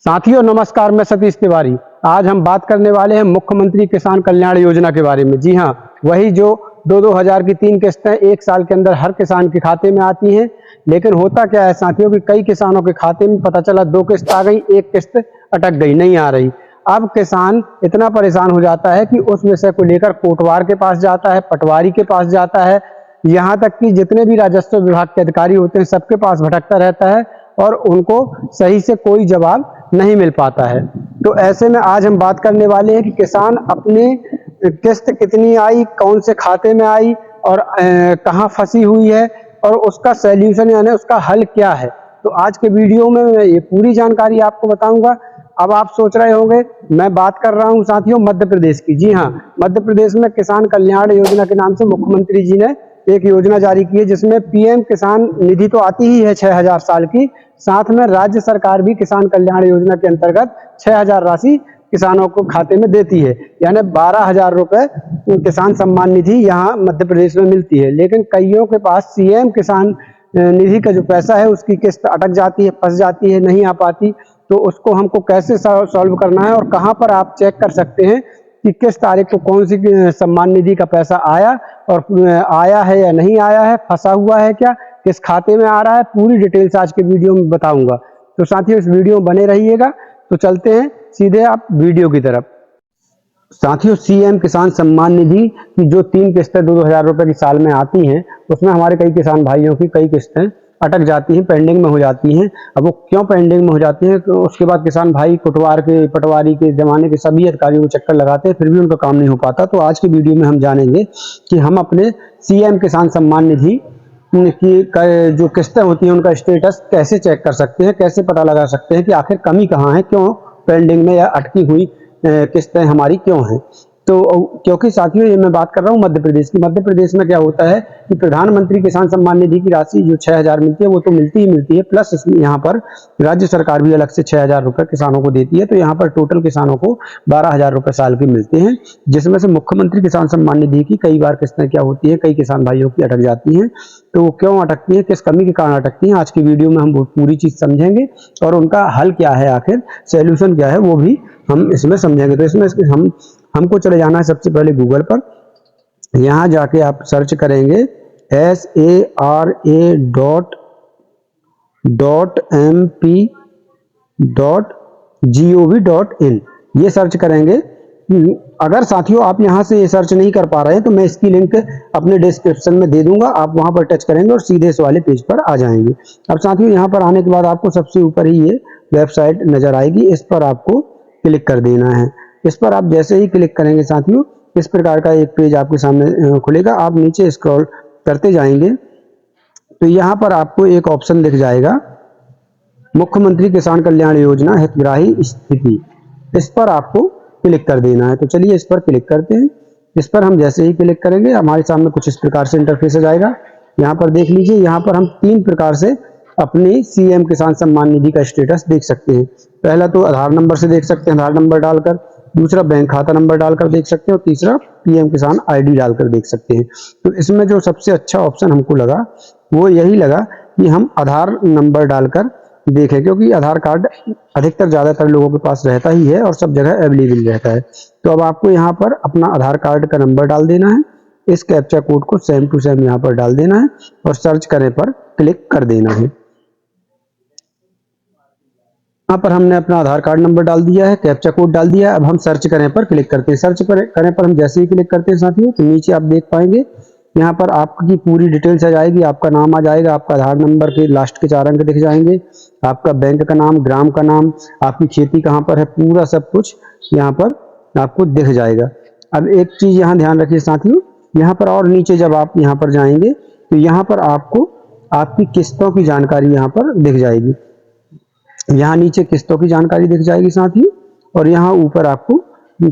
साथियों नमस्कार, मैं सतीश तिवारी। आज हम बात करने वाले हैं मुख्यमंत्री किसान कल्याण योजना के बारे में। जी हाँ, वही जो 2-2 हजार की 3 किस्तें एक साल के अंदर हर किसान के खाते में आती हैं। लेकिन होता क्या है साथियों कि कई किसानों के खाते में पता चला 2 किस्त आ गई, 1 किस्त अटक गई, नहीं आ रही। अब किसान इतना परेशान हो जाता है कि उस विषय को लेकर कोटवार के पास जाता है, पटवारी के पास जाता है, यहाँ तक कि जितने भी राजस्व विभाग के अधिकारी होते हैं सबके पास भटकता रहता है और उनको सही से कोई जवाब नहीं मिल पाता है। तो ऐसे में आज हम बात करने वाले हैं कि किसान अपनी किस्त कितनी आई, कौन से खाते में आई और कहाँ फंसी हुई है और उसका सॉल्यूशन यानी उसका हल क्या है। तो आज के वीडियो में मैं ये पूरी जानकारी आपको बताऊंगा। अब आप सोच रहे होंगे मैं बात कर रहा हूं साथियों मध्य प्रदेश की। जी हाँ, मध्य प्रदेश में किसान कल्याण योजना के नाम से मुख्यमंत्री जी ने एक योजना जारी की है जिसमें पीएम किसान निधि तो आती ही है 6000 साल की, साथ में राज्य सरकार भी किसान कल्याण योजना के अंतर्गत 6000 राशि किसानों को खाते में देती है, यानी 12000 रुपए किसान सम्मान निधि यहाँ मध्य प्रदेश में मिलती है। लेकिन कईयों के पास सीएम किसान निधि का जो पैसा है उसकी किस्त अटक जाती है, फंस जाती है, नहीं आ पाती। तो उसको हमको कैसे सॉल्व करना है और कहाँ पर आप चेक कर सकते हैं कि किस तारीख को कौन सी सम्मान निधि का पैसा आया और आया है या नहीं आया है, फंसा हुआ है क्या, किस खाते में आ रहा है, पूरी डिटेल्स आज के वीडियो में बताऊंगा। तो साथियों इस वीडियो में बने रहिएगा। तो चलते हैं सीधे आप वीडियो की तरफ। साथियों सीएम किसान सम्मान निधि की जो 3 किस्तें 2-2 हजार रुपए की साल में आती हैं उसमें हमारे कई किसान भाइयों की कई किस्तें अटक जाती हैं, पेंडिंग में हो जाती हैं। अब वो क्यों पेंडिंग में हो जाती हैं तो उसके बाद किसान भाई कोटवार के, पटवारी के, जमाने के सभी अधिकारियों को चक्कर लगाते हैं, फिर भी उनका काम नहीं हो पाता। तो आज की वीडियो में हम जानेंगे कि हम अपने सीएम किसान सम्मान निधि की जो किस्तें होती हैं उनका स्टेटस कैसे चेक कर सकते हैं, कैसे पता लगा सकते हैं कि आखिर कमी कहाँ है, क्यों पेंडिंग में या अटकी हुई किस्तें हमारी क्यों हैं। तो क्योंकि साथियों ये मैं बात कर रहा हूँ मध्य प्रदेश की। मध्य प्रदेश में क्या होता है कि प्रधानमंत्री किसान सम्मान निधि की राशि जो 6000 मिलती है वो तो मिलती ही मिलती है, प्लस यहाँ पर राज्य सरकार भी अलग से 6000 रुपए किसानों को देती है। तो यहाँ पर टोटल किसानों को 12000 रुपए साल के मिलते हैं, जिसमें से मुख्यमंत्री किसान सम्मान निधि की कई बार किस्तें क्या होती है, कई किसान भाइयों की अटक जाती हैं। तो वो क्यों अटकती है, किस कमी के कारण अटकती हैं, आज की वीडियो में हम पूरी चीज समझेंगे और उनका हल क्या है, आखिर सोल्यूशन क्या है वो भी हम इसमें समझेंगे। तो इसमें हमको चले जाना है सबसे पहले गूगल पर। यहां जाके आप सर्च करेंगे sara.mp.gov.in, ये सर्च करेंगे। अगर साथियों आप यहां से ये सर्च नहीं कर पा रहे हैं तो मैं इसकी लिंक अपने डिस्क्रिप्शन में दे दूंगा, आप वहां पर टच करेंगे और सीधे इस वाले पेज पर आ जाएंगे। अब साथियों यहां पर आने के बाद आपको सबसे ऊपर ही ये वेबसाइट नजर आएगी, इस पर आपको क्लिक कर देना है। इस पर आप जैसे ही क्लिक करेंगे साथियों इस प्रकार का एक पेज आपके सामने खुलेगा। आप नीचे स्क्रॉल करते जाएंगे तो यहाँ पर आपको एक ऑप्शन दिख जाएगा, मुख्यमंत्री किसान कल्याण योजना हितग्राही स्थिति। इस पर आपको क्लिक कर देना है। तो चलिए इस पर क्लिक करते हैं। इस पर हम जैसे ही क्लिक करेंगे हमारे सामने कुछ इस प्रकार से इंटरफेस आ जाएगा। यहाँ पर देख लीजिए, यहाँ पर हम 3 प्रकार से अपनी सीएम किसान सम्मान निधि का स्टेटस देख सकते हैं। पहला तो आधार नंबर से देख सकते हैं, आधार नंबर डालकर, दूसरा बैंक खाता नंबर डालकर देख सकते हैं और तीसरा पीएम किसान आईडी डालकर देख सकते हैं। तो इसमें जो सबसे अच्छा ऑप्शन हमको लगा वो यही लगा कि हम आधार नंबर डालकर देखें, क्योंकि आधार कार्ड अधिकतर ज्यादातर लोगों के पास रहता ही है और सब जगह अवेलेबल रहता है। तो अब आपको यहाँ पर अपना आधार कार्ड का नंबर डाल देना है, इस कैप्चा कोड को सेम टू सेम यहाँ पर डाल देना है और सर्च करने पर क्लिक कर देना है। यहाँ पर हमने अपना आधार कार्ड नंबर डाल दिया है, कैप्चा कोड डाल दिया है। अब हम सर्च करने पर क्लिक करते हैं। सर्च करने पर हम जैसे ही क्लिक करते हैं साथियों तो नीचे आप देख पाएंगे यहाँ पर आपकी पूरी डिटेल्स आ जाएगी, आपका नाम आ जाएगा, आपका आधार नंबर के लास्ट के 4 अंक दिख जाएंगे, आपका बैंक का नाम, ग्राम का नाम, आपकी खेती कहाँ पर है, पूरा सब कुछ यहाँ पर आपको दिख जाएगा। अब एक चीज यहाँ ध्यान रखिए साथियों, यहाँ पर और नीचे जब आप यहाँ पर जाएंगे तो यहाँ पर आपको आपकी किस्तों की जानकारी यहाँ पर दिख जाएगी। यहाँ नीचे किस्तों की जानकारी दिख जाएगी साथियों और यहाँ ऊपर आपको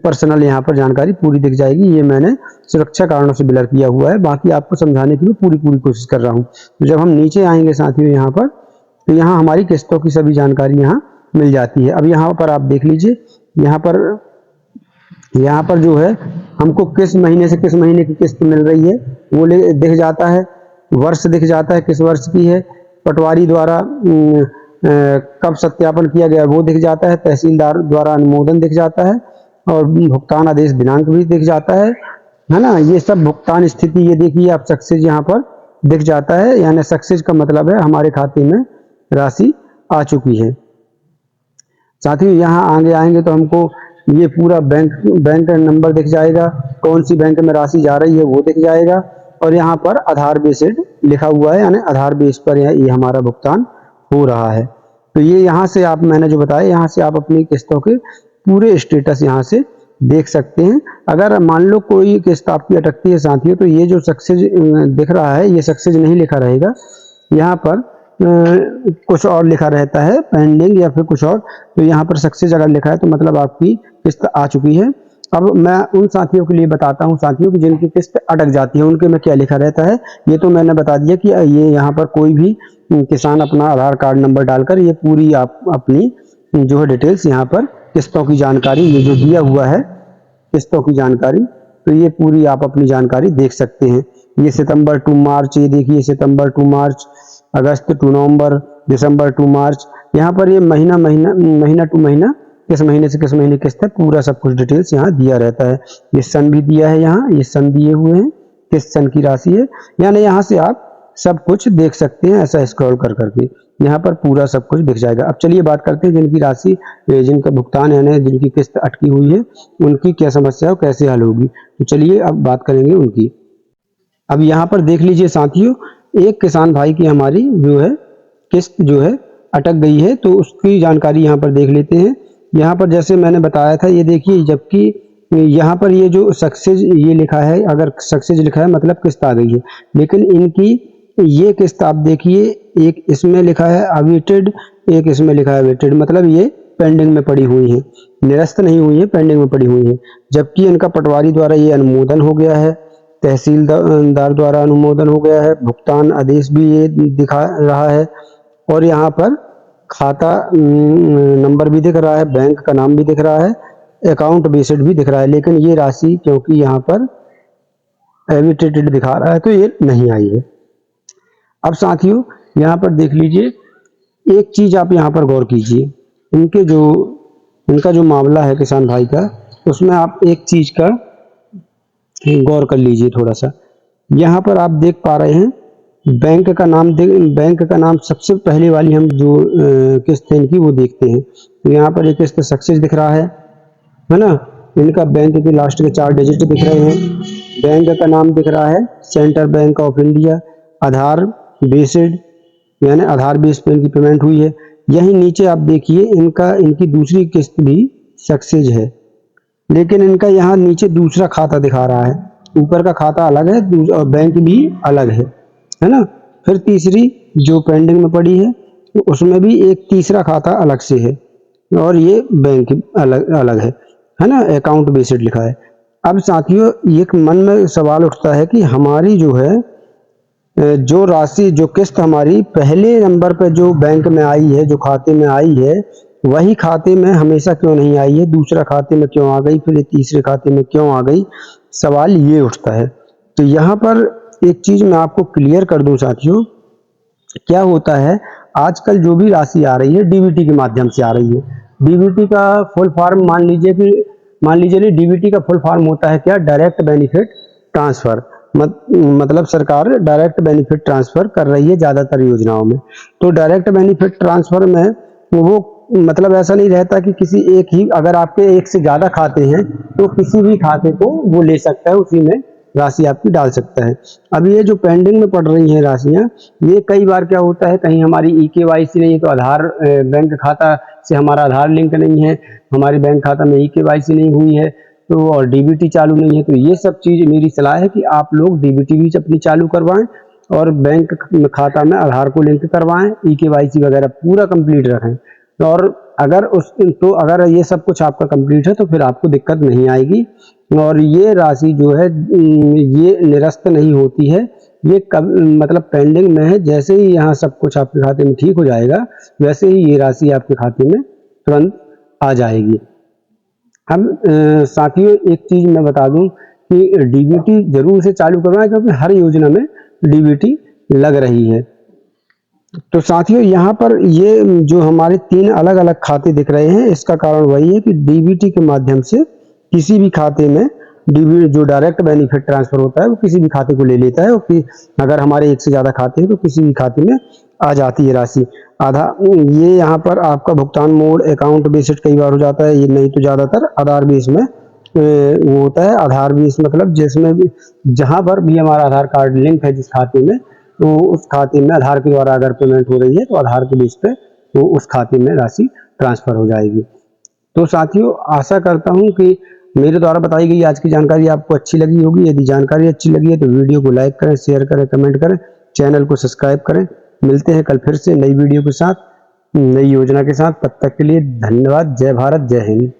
पर्सनल यहाँ पर जानकारी पूरी दिख जाएगी। ये मैंने सुरक्षा कारणों से ब्लर किया हुआ है, बाकी आपको समझाने की मैं पूरी कोशिश कर रहा हूँ। तो जब हम नीचे आएंगे साथियों यहाँ पर तो यहाँ हमारी किस्तों की सभी जानकारी यहाँ मिल जाती है। अब यहाँ पर आप देख लीजिए, यहाँ पर जो है हमको किस महीने से किस महीने की किस्त मिल रही है वो दिख जाता है, वर्ष दिख जाता है किस वर्ष की है, पटवारी द्वारा कब सत्यापन किया गया वो दिख जाता है, तहसीलदार द्वारा अनुमोदन दिख जाता है और भुगतान आदेश दिनांक भी दिख जाता है ना। ये सब भुगतान स्थिति, ये देखिए आप सक्सेस यहाँ पर दिख जाता है, यानी सक्सेस का मतलब है हमारे खाते में राशि आ चुकी है। साथ ही यहाँ आगे आएंगे तो हमको ये पूरा बैंक नंबर दिख जाएगा, कौन सी बैंक में राशि जा रही है वो दिख जाएगा, और यहाँ पर आधार बेस्ड लिखा हुआ है, यानी आधार बेस पर ये हमारा भुगतान हो रहा है। तो ये यहाँ से आप, मैंने जो बताया, यहाँ से आप अपनी किस्तों के पूरे स्टेटस यहाँ से देख सकते हैं। अगर मान लो कोई किस्त आपकी अटकती है साथियों, तो ये जो सक्सेस दिख रहा है ये सक्सेस नहीं लिखा रहेगा, यहाँ पर कुछ और लिखा रहता है, पेंडिंग या फिर कुछ और। तो यहाँ पर सक्सेस अगर लिखा है तो मतलब आपकी किस्त आ चुकी है। अब मैं उन साथियों के लिए बताता हूँ साथियों की जिनकी किस्त अटक जाती है, उनके में क्या लिखा रहता है। ये तो मैंने बता दिया कि ये यहाँ पर कोई भी किसान अपना आधार कार्ड नंबर डालकर ये पूरी आप अपनी जो है डिटेल्स यहाँ पर किस्तों की जानकारी, ये जो दिया हुआ है किस्तों की जानकारी, तो ये पूरी आप अपनी जानकारी देख सकते हैं। ये सितंबर टू मार्च, ये देखिए सितंबर टू मार्च, अगस्त टू नवंबर, दिसंबर टू मार्च, यहाँ पर ये महीना टू महीना, किस महीने से किस महीने किस्त है, पूरा सब कुछ डिटेल्स यहाँ दिया रहता है। ये सन भी दिया है, यहाँ ये सन दिए हुए हैं, किस सन की राशि है, यानी यहाँ से आप सब कुछ देख सकते हैं। ऐसा स्क्रॉल कर करके यहाँ पर पूरा सब कुछ दिख जाएगा। अब चलिए बात करते हैं जिनकी राशि, जिनका भुगतान है, जिनकी किस्त अटकी हुई है, उनकी क्या समस्या है, कैसे हल होगी। तो चलिए अब बात करेंगे उनकी। अब यहाँ पर देख लीजिए साथियों, एक किसान भाई की हमारी जो है किस्त जो है अटक गई है, तो उसकी जानकारी यहाँ पर देख लेते हैं। यहाँ पर जैसे मैंने बताया था, ये देखिए, जबकि यहाँ पर ये जो सक्सेस ये लिखा है, अगर सक्सेस लिखा है मतलब किस्त आ गई है, लेकिन इनकी ये किस्त आप देखिए, एक इसमें लिखा है अवेटेड, एक इसमें लिखा है अवेटेड, मतलब ये पेंडिंग में पड़ी हुई है, निरस्त नहीं हुई है, पेंडिंग में पड़ी हुई है। जबकि इनका पटवारी द्वारा ये अनुमोदन हो गया है, तहसीलदार द्वारा अनुमोदन हो गया है, भुगतान आदेश भी ये दिखा रहा है, और यहाँ पर खाता नंबर भी दिख रहा है, बैंक का नाम भी दिख रहा है, अकाउंट बेस्ड भी दिख रहा है, लेकिन ये राशि क्योंकि यहाँ पर एविटेटेड दिखा रहा है तो ये नहीं आई है। अब साथियों यहाँ पर देख लीजिए, एक चीज आप यहाँ पर गौर कीजिए, इनका जो मामला है किसान भाई का, उसमें आप एक चीज का गौर कर लीजिए थोड़ा सा। यहाँ पर आप देख पा रहे हैं बैंक का नाम सबसे पहले वाली हम जो किस्त है इनकी वो देखते हैं, तो यहाँ पर एक किस्त सक्सेस दिख रहा है ना। इनका बैंक के लास्ट के 4 डिजिट दिख रहे हैं, बैंक का नाम दिख रहा है central bank of India, Aadhaar based, यानी आधार बेस पे इनकी पेमेंट हुई है। यही नीचे आप देखिए इनकी दूसरी किस्त भी सक्सेस है, लेकिन इनका यहाँ नीचे दूसरा खाता दिखा रहा है, ऊपर का खाता अलग है और बैंक भी अलग है ना। फिर तीसरी जो पेंडिंग में पड़ी है उसमें भी एक तीसरा खाता अलग से है, और ये बैंक अलग है ना, अकाउंट बेस्ड लिखा है। अब साथियों एक मन में सवाल उठता है कि हमारी जो है जो राशि, जो किस्त हमारी पहले नंबर पर जो बैंक में आई है, जो खाते में आई है, वही खाते में हमेशा क्यों नहीं आई है, दूसरा खाते में क्यों आ गई, फिर तीसरे खाते में क्यों आ गई, सवाल ये उठता है। तो यहाँ पर एक चीज मैं आपको क्लियर कर दूं साथियों, क्या होता है आजकल जो भी राशि आ रही है डीबीटी के माध्यम से आ रही है। डीबीटी का फुल फॉर्म मान लीजिए नहीं, डीबीटी का फुल फॉर्म होता है क्या, डायरेक्ट बेनिफिट ट्रांसफर, मतलब सरकार डायरेक्ट बेनिफिट ट्रांसफर कर रही है ज्यादातर योजनाओं में। तो डायरेक्ट बेनिफिट ट्रांसफर में वो मतलब ऐसा नहीं रहता कि किसी एक ही, अगर आपके एक से ज्यादा खाते हैं तो किसी भी खाते को वो ले सकता है, उसी में राशि आपकी डाल सकता है। अब ये जो पेंडिंग में पड़ रही हैं राशियां, ये कई बार क्या होता है, कहीं हमारी ईकेवाईसी नहीं है, तो आधार बैंक खाता से हमारा आधार लिंक नहीं है, हमारे बैंक खाता में ईकेवाईसी नहीं हुई है, तो और डीबीटी चालू नहीं है। तो ये सब चीज मेरी सलाह है कि आप लोग डीबीटी भी अपनी चालू करवाएं और बैंक खाता में आधार को लिंक करवाएं, ईकेवाईसी वगैरह पूरा कंप्लीट रखें। और अगर ये सब कुछ आपका कंप्लीट है तो फिर आपको दिक्कत नहीं आएगी, और ये राशि जो है ये निरस्त नहीं होती है, ये मतलब पेंडिंग में है। जैसे ही यहाँ सब कुछ आपके खाते में ठीक हो जाएगा, वैसे ही ये राशि आपके खाते में तुरंत आ जाएगी। अब साथियों एक चीज मैं बता दूं कि डीबीटी जरूर से चालू करवाएं, क्योंकि हर योजना में डीबीटी लग रही है। तो साथियों यहाँ पर ये जो हमारे 3 अलग-अलग खाते दिख रहे हैं, इसका कारण वही है कि डीबीटी के माध्यम से किसी भी खाते में डीबी जो डायरेक्ट बेनिफिट ट्रांसफर होता है वो किसी भी खाते को ले लेता है, और कि अगर हमारे एक से ज़्यादा खाते हैं तो किसी भी खाते में आ जाती है राशि। ये यहाँ पर आपका भुगतान मोड अकाउंट बेस्ड कई बार हो जाता है, ये नहीं तो ज़्यादातर आधार बेस में वो होता है। आधार बेस मतलब जिसमें भी जहाँ पर भी हमारा आधार कार्ड लिंक है जिस खाते में, तो उस खाते में आधार के द्वारा अगर पेमेंट हो रही है तो आधार के बेस पे तो उस खाते में राशि ट्रांसफर हो जाएगी। तो साथियों आशा करता हूँ कि मेरे द्वारा बताई गई आज की जानकारी आपको अच्छी लगी होगी। यदि जानकारी अच्छी लगी है तो वीडियो को लाइक करें, शेयर करें, कमेंट करें, चैनल को सब्सक्राइब करें। मिलते हैं कल फिर से नई वीडियो के साथ, नई योजना के साथ। तब तक के लिए धन्यवाद। जय भारत, जय हिंद।